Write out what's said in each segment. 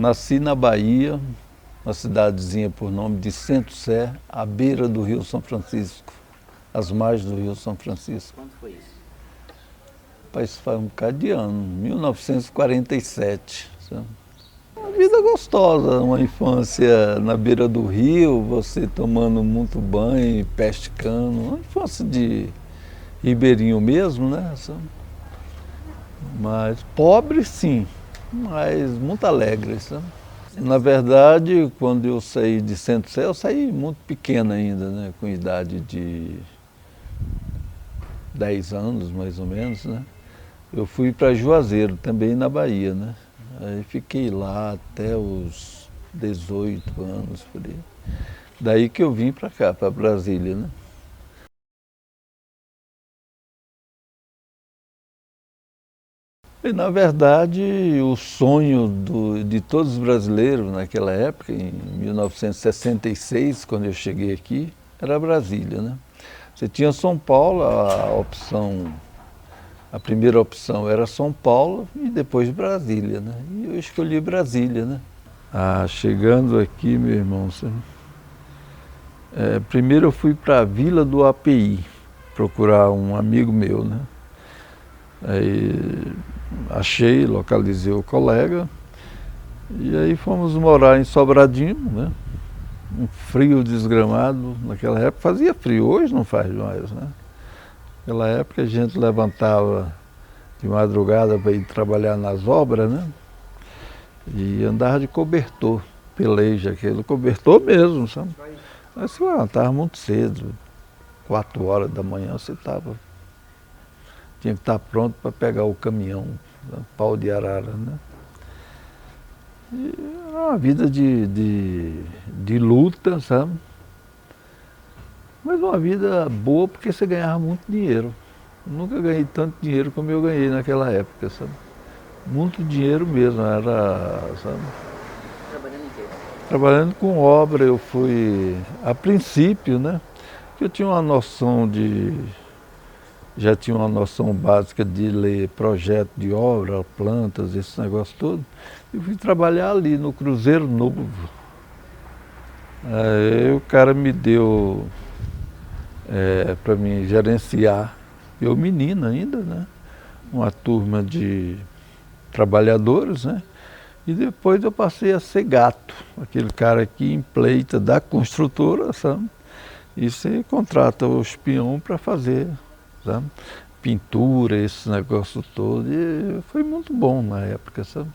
Nasci na Bahia, uma cidadezinha por nome de Centro-Sé, à beira do Rio São Francisco, às margens do Rio São Francisco. Quando foi isso? Isso faz um bocado de ano, 1947. Sabe? Uma vida gostosa, uma infância na beira do rio, você tomando muito banho, pescando, uma infância de ribeirinho mesmo, né? Mas pobre sim, mas muito alegre, sabe? Na verdade, quando eu saí de Centro-Sé, eu saí muito pequeno ainda, né? Com idade de 10 anos, mais ou menos, né? Eu fui para Juazeiro, também na Bahia, né? Aí fiquei lá até os 18 anos, por aí. Daí que eu vim para cá, para Brasília, né? E, na verdade, o sonho de todos os brasileiros naquela época, em 1966, quando eu cheguei aqui, era Brasília, né? Você tinha São Paulo, a primeira opção era São Paulo e depois Brasília, né? E eu escolhi Brasília, né? Chegando aqui, meu irmão, primeiro eu fui para a Vila do API, procurar um amigo meu, né? Aí achei, localizei o colega e aí fomos morar em Sobradinho, né? Um frio desgramado, naquela época fazia frio, hoje não faz mais, né? Naquela época a gente levantava de madrugada para ir trabalhar nas obras, né? E andava de cobertor, peleja, aquele cobertor mesmo, sabe? Aí você levantava muito cedo, 4 horas da manhã você tinha que estar pronto para pegar o caminhão, né? Pau de arara, né? E era uma vida de luta, sabe? Mas uma vida boa porque você ganhava muito dinheiro. Nunca ganhei tanto dinheiro como eu ganhei naquela época, sabe? Muito dinheiro mesmo, era, sabe? Trabalhando em quê? Trabalhando com obra, eu fui, a princípio, né? Eu tinha uma noção já tinha uma noção básica de ler projeto de obra, plantas, esse negócio todo. E fui trabalhar ali no Cruzeiro Novo. Aí o cara me deu para mim gerenciar, eu menino ainda, né? Uma turma de trabalhadores, né? E depois eu passei a ser gato, aquele cara que empleita da construtora, sabe? E você contrata o espião para fazer, sabe? Pintura, esse negócio todo. E foi muito bom na época, sabe?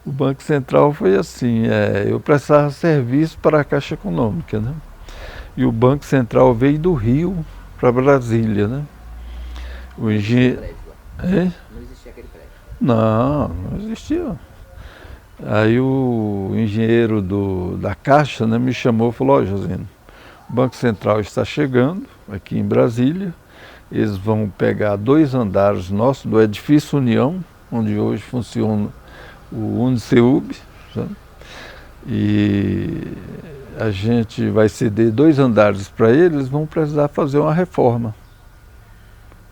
O Banco Central foi assim, eu prestava serviço para a Caixa Econômica, né? E o Banco Central veio do Rio para Brasília, né? O engenheiro... Não existia aquele prédio? Não existia. Aí o engenheiro da Caixa, né, me chamou e falou: ó, Josino, o Banco Central está chegando aqui em Brasília, eles vão pegar 2 andares nossos do edifício União, onde hoje funciona o Uniceub, sabe? E a gente vai ceder 2 andares para eles, vão precisar fazer uma reforma.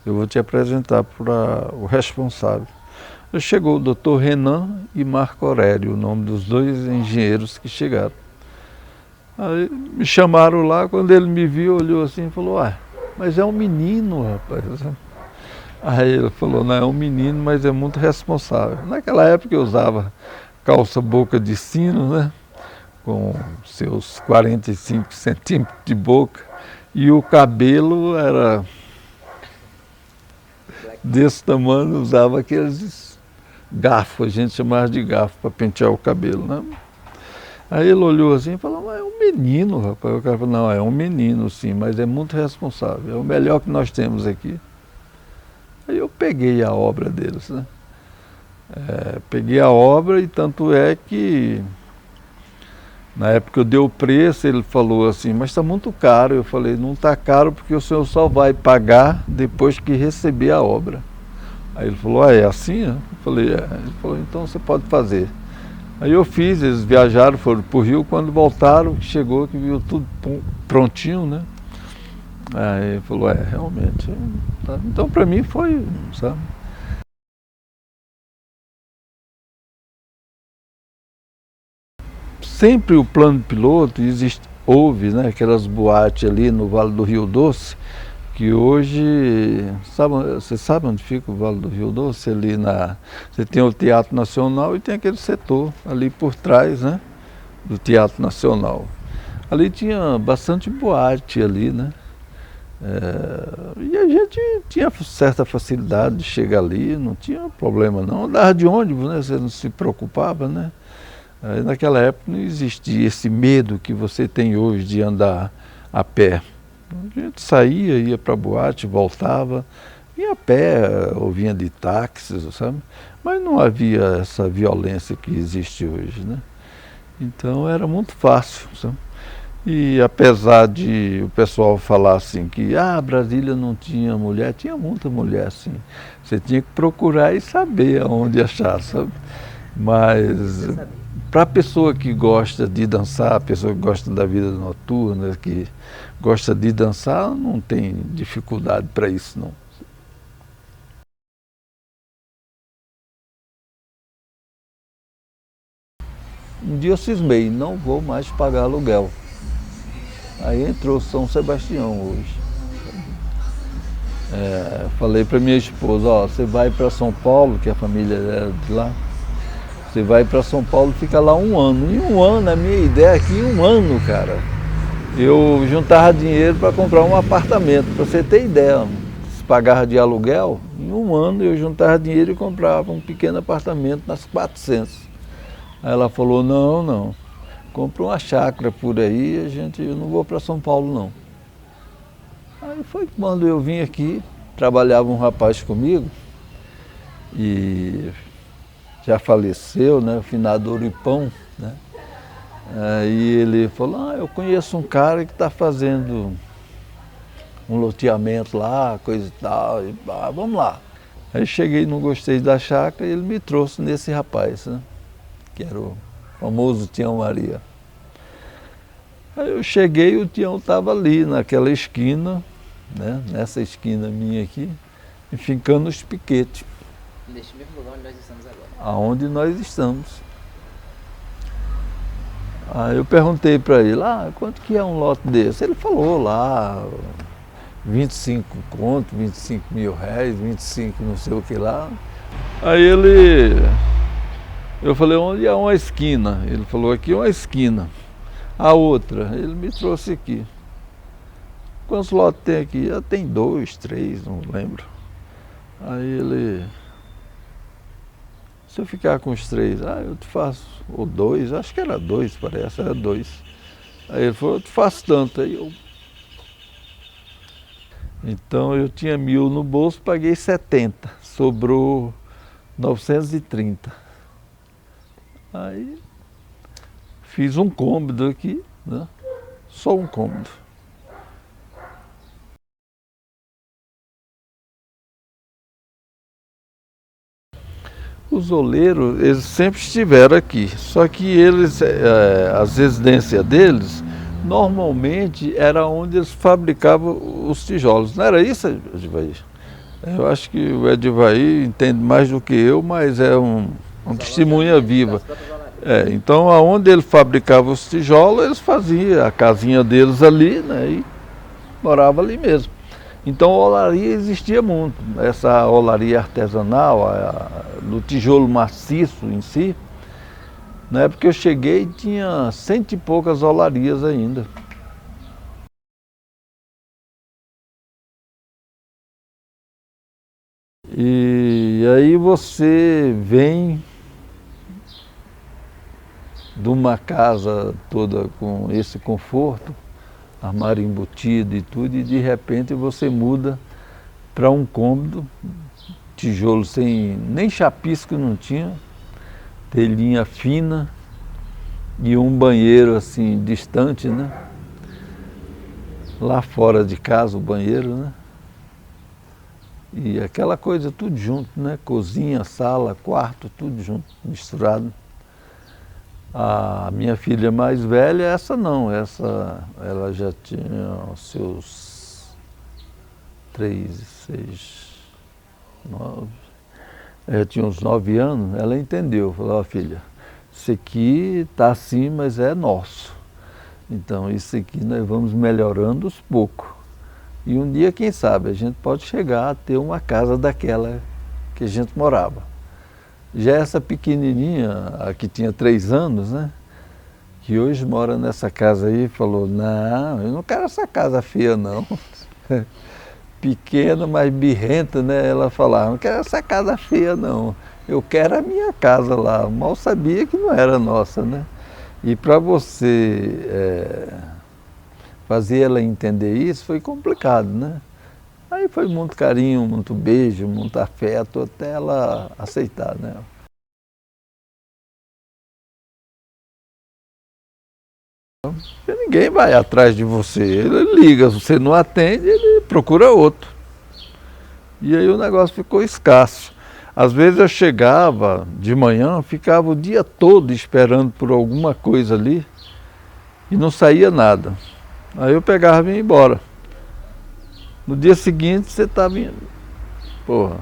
Eu vou te apresentar para o responsável. Chegou o doutor Renan e Marco Aurélio, o nome dos 2 engenheiros que chegaram. Aí me chamaram lá, quando ele me viu, olhou assim e falou: mas é um menino, rapaz. Aí ele falou: não, é um menino, mas é muito responsável. Naquela época eu usava calça boca de sino, né? Com seus 45 centímetros de boca, e o cabelo era desse tamanho, usava aqueles garfos, a gente chamava de garfo para pentear o cabelo, né? Aí ele olhou assim e falou: mas é um menino, rapaz. O cara falou: não, é um menino sim, mas é muito responsável, é o melhor que nós temos aqui. Aí eu peguei a obra deles, né? Peguei a obra, e tanto é que na época eu dei o preço, ele falou assim: mas está muito caro. Eu falei: não está caro porque o senhor só vai pagar depois que receber a obra. Aí ele falou: é assim? Eu falei: Ele falou: então você pode fazer. Aí eu fiz, eles viajaram, foram para o Rio, quando voltaram, chegou que viu tudo prontinho, né? Aí ele falou: realmente. Tá. Então para mim foi, sabe? sempre o plano piloto, houve, né, aquelas boates ali no Vale do Rio Doce, que hoje, você sabe onde fica o Vale do Rio Doce? Ali você tem o Teatro Nacional e tem aquele setor ali por trás, né, do Teatro Nacional. Ali tinha bastante boate ali, né? E a gente tinha certa facilidade de chegar ali, não tinha problema não. Andava de ônibus, né? Você não se preocupava, né? Aí, naquela época não existia esse medo que você tem hoje de andar a pé. A gente saía, ia para a boate, voltava, vinha a pé, ou vinha de táxis, sabe? Mas não havia essa violência que existe hoje, né? Então era muito fácil, sabe? E apesar de o pessoal falar assim que Brasília não tinha mulher, tinha muita mulher sim. Você tinha que procurar e saber aonde achar, sabe? Mas para a pessoa que gosta de dançar, a pessoa que gosta da vida noturna, que gosta de dançar, não tem dificuldade para isso não. Um dia eu cismei, não vou mais pagar aluguel. Aí entrou São Sebastião hoje. Falei para minha esposa, você vai para São Paulo, que a família era de lá, você vai para São Paulo e fica lá um ano. Em um ano, a minha ideia aqui, em um ano, cara, eu juntava dinheiro para comprar um apartamento. Para você ter ideia, se pagava de aluguel, em um ano eu juntava dinheiro e comprava um pequeno apartamento nas 400. Aí ela falou, não. Compra uma chácara por aí, eu não vou para São Paulo não. Aí foi quando eu vim aqui, trabalhava um rapaz comigo, e já faleceu, né, o finado Oripão, né? Aí ele falou, eu conheço um cara que está fazendo um loteamento lá, coisa e tal, vamos lá. Aí cheguei, não gostei da chácara e ele me trouxe nesse rapaz, né, que era o famoso Tião Maria. Aí eu cheguei e o Tião estava ali, naquela esquina, né, nessa esquina minha aqui, e fincando os piquetes. Neste mesmo lugar onde nós estamos agora. Aonde nós estamos. Aí eu perguntei para ele, quanto que é um lote desse? Ele falou lá, 25 conto, 25 mil reais, 25 não sei o que lá. Aí eu falei, onde é uma esquina? Ele falou, aqui é uma esquina. A outra, ele me trouxe aqui. Quantos lotes tem aqui? Tem 2, 3, não lembro. Aí ele, se eu ficar com os 3, eu te faço, ou 2, acho que era 2, parece, era 2. Aí ele falou, eu te faço tanto. Então eu tinha 1.000 no bolso, paguei 70, sobrou 930. Aí fiz um cômodo aqui, né? Só um cômodo. Os oleiros, eles sempre estiveram aqui, só que eles, as residências deles, normalmente era onde eles fabricavam os tijolos. Não era isso, Edivaí? Eu acho que o Edivaí entende mais do que eu, mas é um testemunha viva. Então, aonde ele fabricava os tijolos, eles faziam a casinha deles ali, né, e morava ali mesmo. Então a olaria existia muito, essa olaria artesanal, no tijolo maciço em si. Na época que eu cheguei tinha 100 e poucas olarias ainda. E aí você vem de uma casa toda com esse conforto, armário embutido e tudo, e de repente você muda para um cômodo, tijolo sem, nem chapisco não tinha, telhinha fina e um banheiro assim distante, né? Lá fora de casa o banheiro, né? E aquela coisa tudo junto, né? Cozinha, sala, quarto, tudo junto, misturado. A minha filha mais velha, essa não, ela já tinha os seus 3, 6, 9, ela tinha uns 9 anos, ela entendeu, falou, filha, isso aqui está assim, mas é nosso. Então isso aqui nós vamos melhorando aos poucos. E um dia, quem sabe, a gente pode chegar a ter uma casa daquela que a gente morava. Já essa pequenininha, a que tinha 3 anos, né? Que hoje mora nessa casa aí, falou, não, eu não quero essa casa feia não. Pequena, mas birrenta, né? Ela falava, não quero essa casa feia não, eu quero a minha casa lá. Mal sabia que não era nossa, né? E para você fazer ela entender isso foi complicado, né? Aí foi muito carinho, muito beijo, muito afeto, até ela aceitar, né? Porque ninguém vai atrás de você, ele liga, se você não atende, ele procura outro. E aí o negócio ficou escasso. Às vezes eu chegava de manhã, ficava o dia todo esperando por alguma coisa ali e não saía nada. Aí eu pegava e ia embora. No dia seguinte você estava indo. Porra,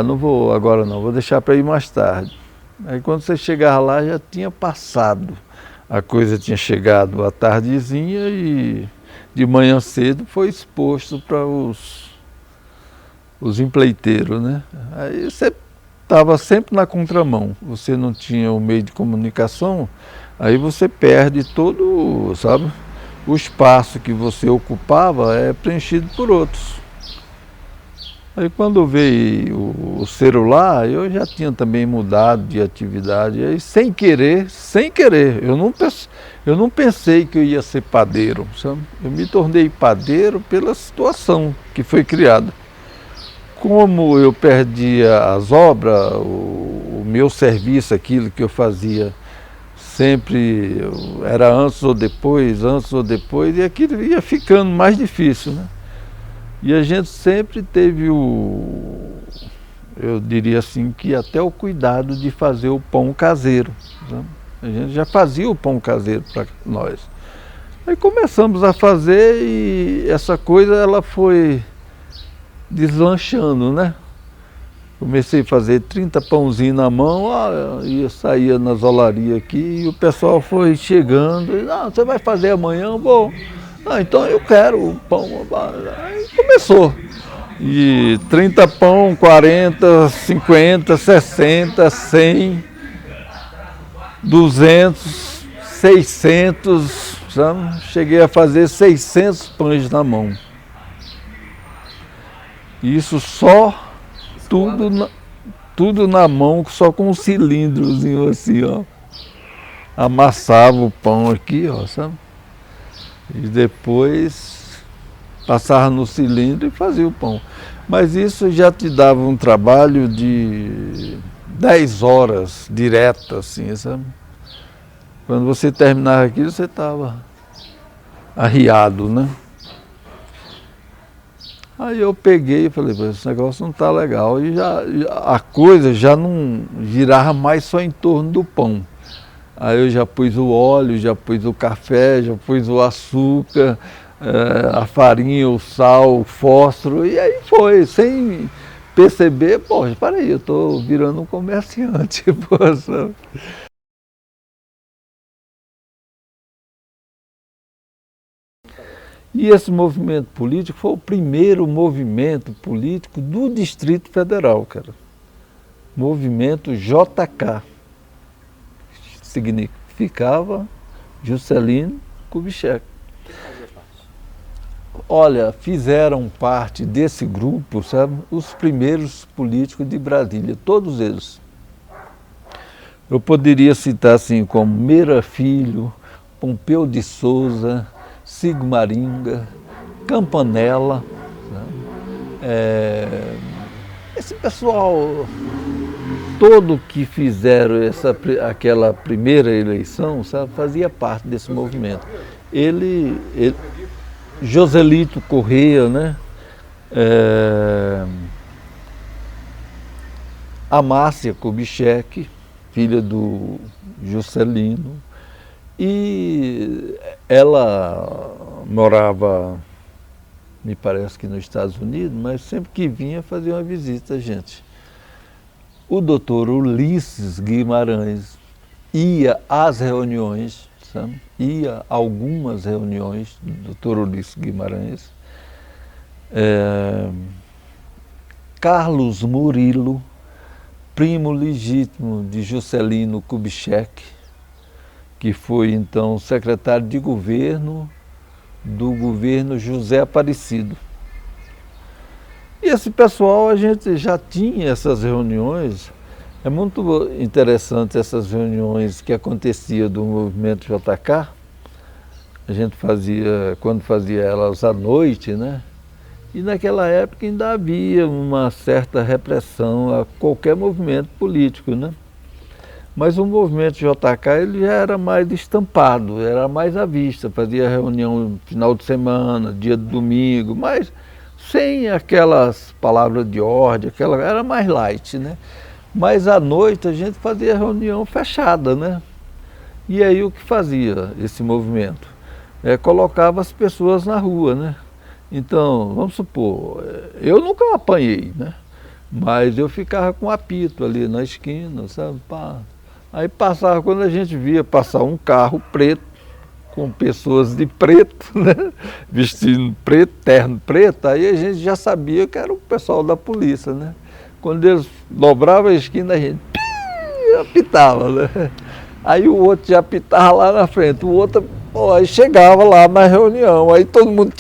não vou agora não, vou deixar para ir mais tarde. Aí quando você chegava lá já tinha passado. A coisa tinha chegado à tardezinha e de manhã cedo foi exposto para os empreiteiros, né? Aí você estava sempre na contramão, você não tinha o meio de comunicação, aí você perde todo, sabe? O espaço que você ocupava é preenchido por outros. Aí quando veio o celular, eu já tinha também mudado de atividade, aí sem querer, eu não pensei que eu ia ser padeiro, sabe? Eu me tornei padeiro pela situação que foi criada. Como eu perdia as obras, o meu serviço, aquilo que eu fazia, sempre era antes ou depois, e aquilo ia ficando mais difícil, né? E a gente sempre teve eu diria assim, que até o cuidado de fazer o pão caseiro, né? A gente já fazia o pão caseiro para nós. Aí começamos a fazer e essa coisa ela foi deslanchando, né? Comecei a fazer 30 pãozinhos na mão, e eu saía nas olarias aqui e o pessoal foi chegando, e, você vai fazer amanhã? Bom, então eu quero o pão. Aí começou. E 30 pão, 40, 50, 60, 100, 200, 600, sabe? Cheguei a fazer 600 pães na mão. Isso só tudo na mão, só com um cilindrozinho assim, ó. Amassava o pão aqui, ó, sabe? E depois passava no cilindro e fazia o pão. Mas isso já te dava um trabalho de 10 horas direto, assim, sabe? Quando você terminava aquilo, você estava arriado, né? Aí eu peguei e falei, esse negócio não está legal. E a coisa já não girava mais só em torno do pão. Aí eu já pus o óleo, já pus o café, já pus o açúcar, a farinha, o sal, o fósforo. E aí foi, sem perceber, poxa, peraí, eu estou virando um comerciante. Poxa. E esse movimento político foi o primeiro movimento político do Distrito Federal, cara. Movimento JK. Significava Juscelino Kubitschek. Olha, fizeram parte desse grupo, sabe, os primeiros políticos de Brasília, todos eles. Eu poderia citar assim como Meira Filho, Pompeu de Souza, Sigmaringa, Campanella, né? Esse pessoal todo que fizeram aquela primeira eleição, sabe, fazia parte desse movimento. Joselito Correia, né? A Márcia Kubitschek, filha do Juscelino, e ela morava, me parece que nos Estados Unidos, mas sempre que vinha fazia uma visita a gente. O doutor Ulisses Guimarães, ia às reuniões, sabe? Ia a algumas reuniões do Dr. Ulisses Guimarães. Carlos Murilo, primo legítimo de Juscelino Kubitschek, que foi então secretário de governo do governo José Aparecido. E esse pessoal, a gente já tinha essas reuniões. É muito interessante essas reuniões que aconteciam do movimento JK. A gente fazia, quando fazia elas à noite, né? E naquela época ainda havia uma certa repressão a qualquer movimento político, né? Mas o movimento JK ele já era mais estampado, era mais à vista, fazia reunião no final de semana, dia de domingo, mas sem aquelas palavras de ordem, era mais light, né? Mas à noite a gente fazia reunião fechada, né? E aí o que fazia esse movimento? Colocava as pessoas na rua, né? Então, vamos supor, eu nunca apanhei, né? Mas eu ficava com apito ali na esquina, sabe? Pá. Aí passava, quando a gente via passar um carro preto, com pessoas de preto, né? Vestindo preto, terno preto, aí a gente já sabia que era o pessoal da polícia, né? Quando eles dobravam a esquina, a gente apitava, né? Aí o outro já apitava lá na frente, o outro, aí chegava lá na reunião, aí todo mundo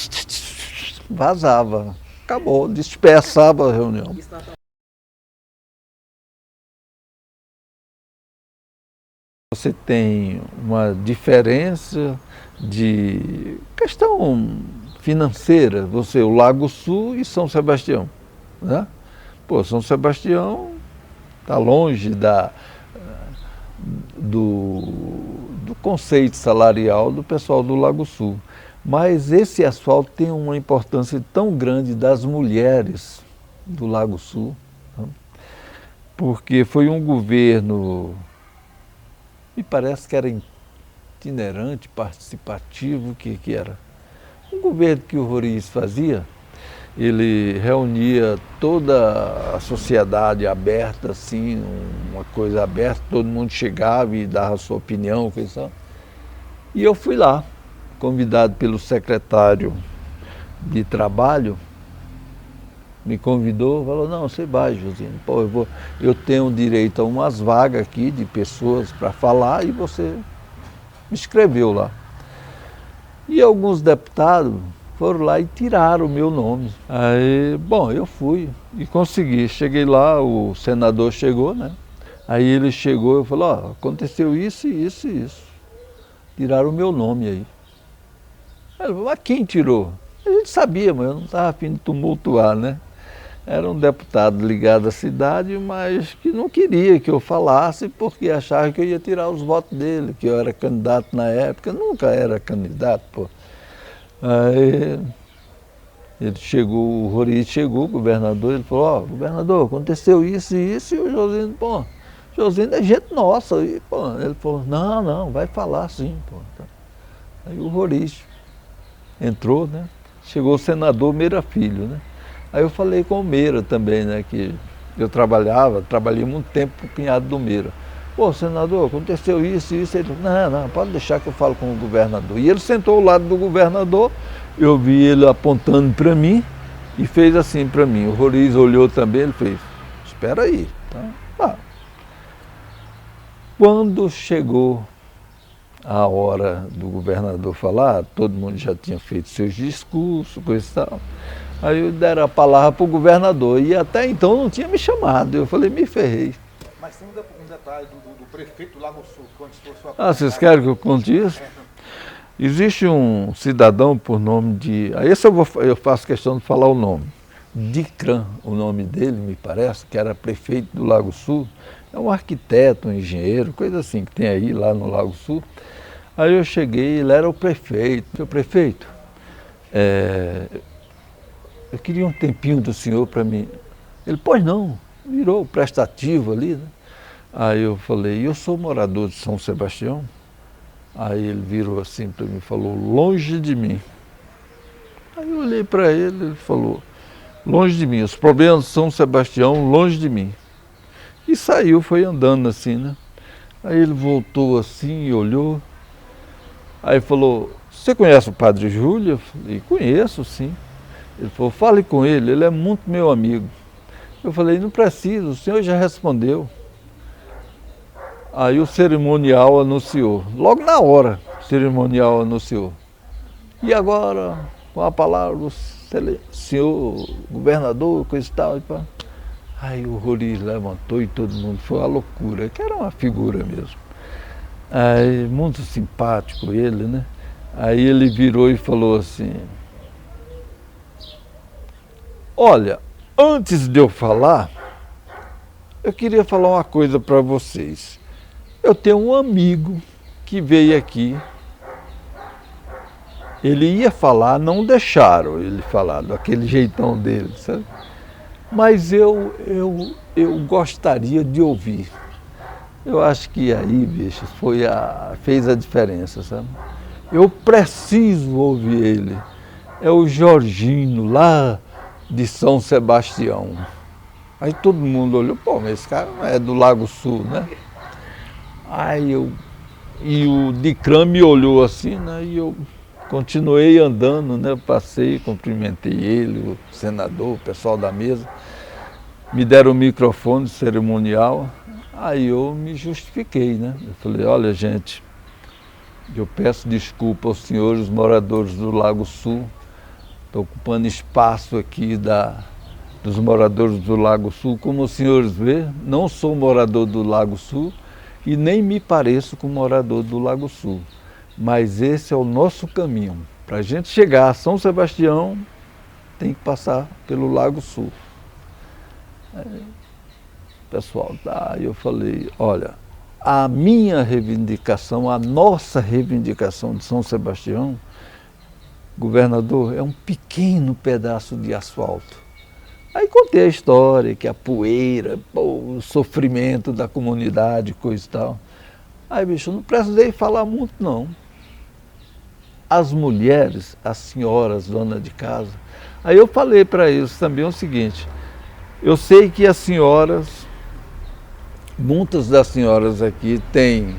vazava, acabou, dispersava a reunião. Você tem uma diferença de questão financeira, o Lago Sul e São Sebastião, né? Pô, São Sebastião está longe do conceito salarial do pessoal do Lago Sul. Mas esse asfalto tem uma importância tão grande das mulheres do Lago Sul, né? Porque foi um governo, me parece que era itinerante, participativo, que era? Um governo que o Roriz fazia, ele reunia toda a sociedade aberta, assim, uma coisa aberta, todo mundo chegava e dava a sua opinião, coisa. E eu fui lá, convidado pelo secretário de Trabalho, me convidou, falou, não, você vai, Josino, pô, eu tenho direito a umas vagas aqui de pessoas para falar e você me escreveu lá. E alguns deputados foram lá e tiraram o meu nome. Aí, bom, eu fui e consegui. Cheguei lá, o senador chegou, né? Aí ele chegou e falou, ó, aconteceu isso, isso e isso. Tiraram o meu nome aí. Ele falou, mas quem tirou? A gente sabia, mas eu não estava a fim de tumultuar, né? Era um deputado ligado à cidade, mas que não queria que eu falasse porque achava que eu ia tirar os votos dele, que eu era candidato na época, eu nunca era candidato, pô. Aí ele chegou, o Roriz chegou, o governador, ele falou, ó, governador, aconteceu isso e isso, e o Josino, pô, Josino é gente nossa. E, pô, ele falou, não, vai falar sim, pô. Aí o Roriz entrou, né? Chegou o senador Meira Filho, né? Aí eu falei com o Meira também, né? Que eu trabalhei muito tempo com o cunhado do Meira. Pô, senador, aconteceu isso e isso. Ele falou, não, pode deixar que eu falo com o governador. E ele sentou ao lado do governador, eu vi ele apontando para mim e fez assim para mim. O Roriz olhou também, ele fez, espera aí. Tá? Quando chegou a hora do governador falar, todo mundo já tinha feito seus discursos, coisa e tal. Aí eu deram a palavra para o governador e até então não tinha me chamado. Eu falei, me ferrei. Mas tem um detalhe do prefeito do Lago Sul, quando for sua... Vocês querem que eu conte isso? Existe um cidadão por nome de... Esse eu faço questão de falar o nome. Dicran, o nome dele, me parece, que era prefeito do Lago Sul. É um arquiteto, um engenheiro, coisa assim que tem aí lá no Lago Sul. Aí eu cheguei, ele era o prefeito. Seu prefeito, eu queria um tempinho do senhor para mim. Ele, pois não, virou prestativo ali, né? Aí eu falei, eu sou morador de São Sebastião. Aí ele virou assim para mim e falou, longe de mim. Aí eu olhei para ele, ele falou, longe de mim, os problemas de São Sebastião, longe de mim. E saiu, foi andando assim, né? Aí ele voltou assim e olhou. Aí falou, você conhece o Padre Júlio? Eu falei, conheço, sim. Ele falou, fale com ele é muito meu amigo. Eu falei, não precisa, o senhor já respondeu. Aí o cerimonial anunciou, logo na hora o cerimonial anunciou. E agora, com a palavra do senhor governador, coisa e tal. Aí o Roriz levantou e todo mundo, foi uma loucura, que era uma figura mesmo. Aí, muito simpático ele, né? Aí ele virou e falou assim, olha, antes de eu falar, eu queria falar uma coisa para vocês. Eu tenho um amigo que veio aqui, ele ia falar, não deixaram ele falar, daquele jeitão dele, sabe? Mas eu gostaria de ouvir. Eu acho que aí, bicho, fez a diferença, sabe? Eu preciso ouvir ele. É o Jorginho, lá de São Sebastião. Aí todo mundo olhou, pô, mas esse cara é do Lago Sul, né? E o Dicram me olhou assim, né? E eu continuei andando, né? Passei, cumprimentei ele, o senador, o pessoal da mesa. Me deram o microfone cerimonial. Aí eu me justifiquei, né? Eu falei, olha, gente, eu peço desculpa aos senhores moradores do Lago Sul. Estou ocupando espaço aqui dos moradores do Lago Sul. Como os senhores vê, não sou morador do Lago Sul e nem me pareço com morador do Lago Sul. Mas esse é o nosso caminho. Para a gente chegar a São Sebastião, tem que passar pelo Lago Sul. Pessoal, tá, eu falei, olha, a minha reivindicação, a nossa reivindicação de São Sebastião, governador, é um pequeno pedaço de asfalto. Aí contei a história, que a poeira, pô, o sofrimento da comunidade, coisa e tal. Aí, bicho, não precisei falar muito, não. As mulheres, as senhoras, donas de casa, aí eu falei para eles também o seguinte, eu sei que as senhoras, muitas das senhoras aqui têm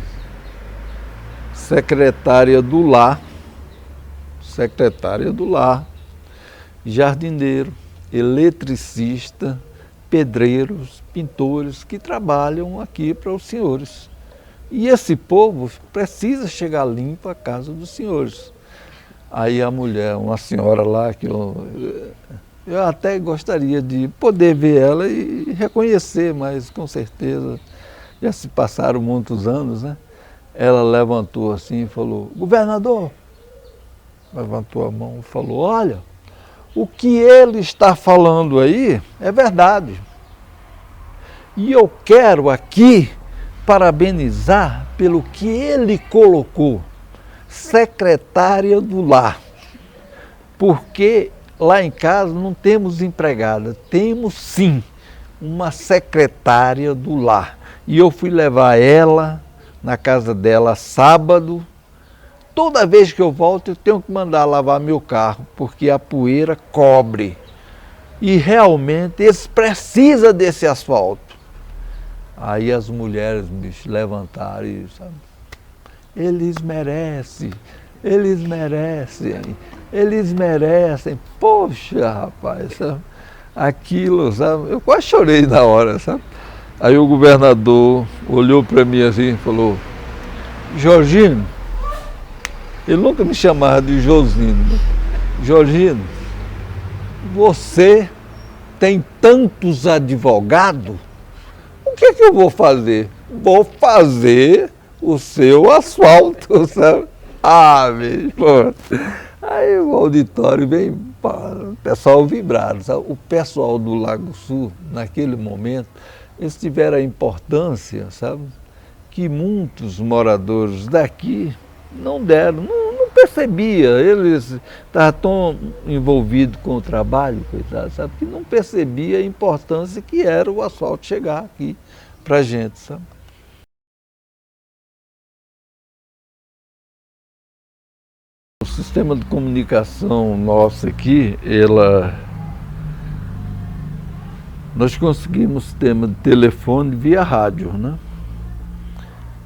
secretária do lar, jardineiro, eletricista, pedreiros, pintores que trabalham aqui para os senhores. E esse povo precisa chegar limpo à casa dos senhores. Aí a mulher, uma senhora lá, que eu até gostaria de poder ver ela e reconhecer, mas com certeza já se passaram muitos anos, né? Ela levantou assim e falou, governador, levantou a mão e falou, olha, o que ele está falando aí é verdade. E eu quero aqui parabenizar pelo que ele colocou, secretária do lar, porque lá em casa não temos empregada, temos sim uma secretária do lar. E eu fui levar ela na casa dela sábado. Toda vez que eu volto eu tenho que mandar lavar meu carro, porque a poeira cobre. E realmente eles precisam desse asfalto. Aí as mulheres, bicho, levantaram e, sabe, eles merecem, eles merecem, eles merecem. Poxa, rapaz, sabe? Aquilo, sabe? Eu quase chorei na hora, sabe? Aí o governador olhou para mim assim e falou, Jorginho, ele nunca me chamava de Josino, né? Jorginho, você tem tantos advogados, o que é que eu vou fazer? Vou fazer o seu asfalto, sabe? Ah, bicho, pô. Aí o auditório bem, o pessoal vibrado, sabe? O pessoal do Lago Sul, naquele momento, eles tiveram a importância, sabe? Que muitos moradores daqui não deram, não percebia, eles estavam tão envolvidos com o trabalho, coitado, sabe? Que não percebia a importância que era o asfalto chegar aqui pra gente, sabe? O sistema de comunicação nosso aqui, nós conseguimos sistema de telefone via rádio, né?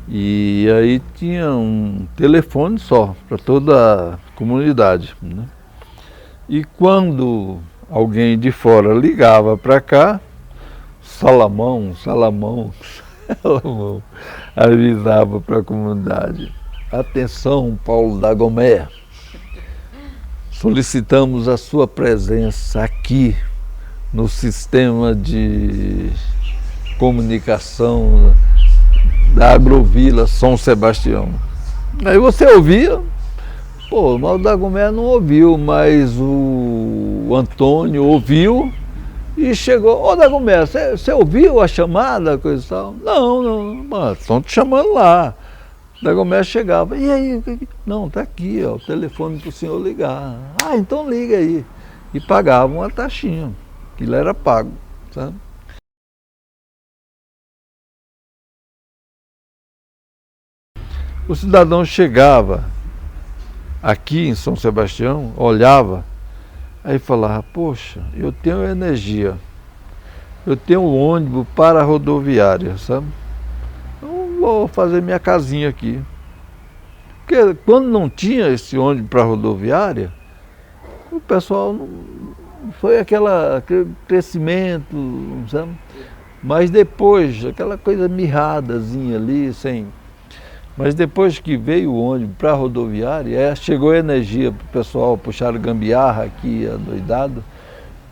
E aí tinha um telefone só para toda a comunidade, né? E quando alguém de fora ligava para cá, Salamão avisava para a comunidade: atenção, Paulo da Gomé, solicitamos a sua presença aqui no sistema de comunicação da Agrovila São Sebastião. Aí você ouvia, pô, o Paulo da Gomé não ouviu, mas o Antônio ouviu e chegou: ô Dagomé, você ouviu a chamada, coisa e tal? Não, estão te chamando lá. Dagomé chegava: e aí? Não, tá aqui, ó, o telefone para o senhor ligar. Ah, então liga aí. E pagavam uma taxinha, aquilo era pago, sabe? O cidadão chegava aqui em São Sebastião, olhava, aí falava: poxa, eu tenho energia, eu tenho um ônibus para a rodoviária, sabe? Eu vou fazer minha casinha aqui. Porque quando não tinha esse ônibus para a rodoviária, o pessoal não foi aquele crescimento, sabe? Mas depois, aquela coisa mirradazinha ali, sem... Mas depois que veio o ônibus para a rodoviária, chegou energia para o pessoal puxar gambiarra aqui, adoidado.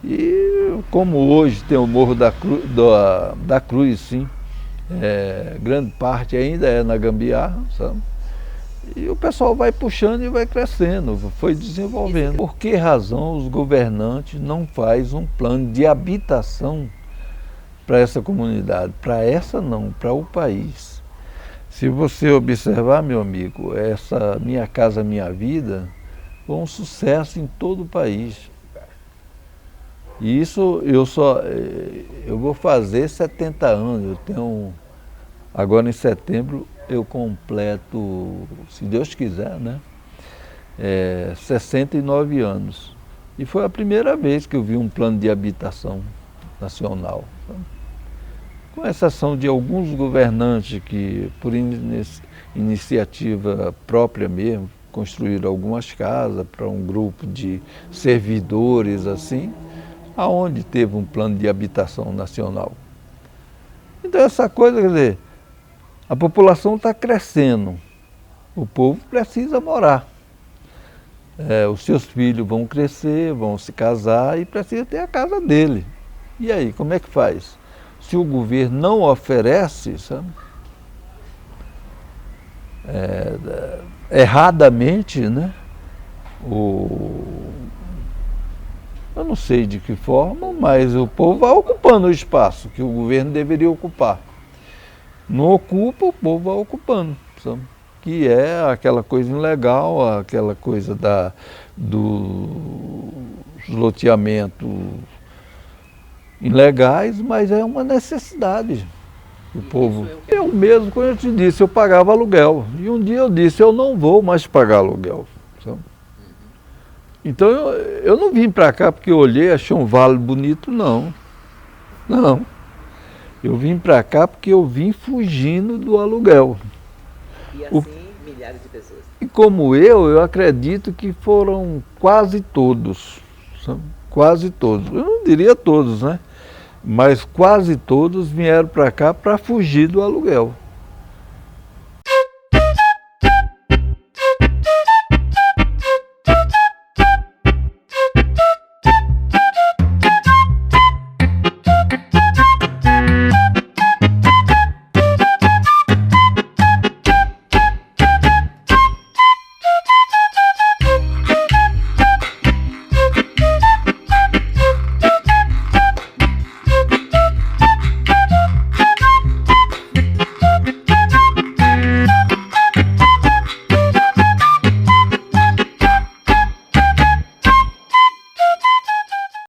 E como hoje tem o Morro da Cruz, sim, grande parte ainda é na gambiarra, sabe? E o pessoal vai puxando e vai crescendo, foi desenvolvendo. Por que razão os governantes não fazem um plano de habitação para essa comunidade? Para essa não, para o país. Se você observar, meu amigo, essa Minha Casa Minha Vida foi um sucesso em todo o país. E isso eu vou fazer 70 anos, eu tenho, agora em setembro eu completo, se Deus quiser, né, 69 anos. E foi a primeira vez que eu vi um plano de habitação nacional. Com exceção de alguns governantes que, por iniciativa própria mesmo, construíram algumas casas para um grupo de servidores assim, aonde teve um plano de habitação nacional. Então essa coisa, quer dizer, a população está crescendo, o povo precisa morar. Os seus filhos vão crescer, vão se casar e precisa ter a casa dele. E aí, como é que faz? Se o governo não oferece, sabe? Erradamente, né? Eu não sei de que forma, mas o povo vai ocupando o espaço que o governo deveria ocupar. Não ocupa, o povo vai ocupando, sabe? Que é aquela coisa ilegal, aquela coisa do loteamento ilegais, mas é uma necessidade do povo. Eu mesmo, quando eu te disse, eu pagava aluguel. E um dia eu disse: eu não vou mais pagar aluguel, sabe? Então eu não vim para cá porque eu olhei, achei um vale bonito, não. Não. Eu vim para cá porque eu vim fugindo do aluguel. E assim milhares de pessoas. E como eu acredito que foram quase todos, sabe? Quase todos. Eu não diria todos, né? Mas quase todos vieram para cá para fugir do aluguel.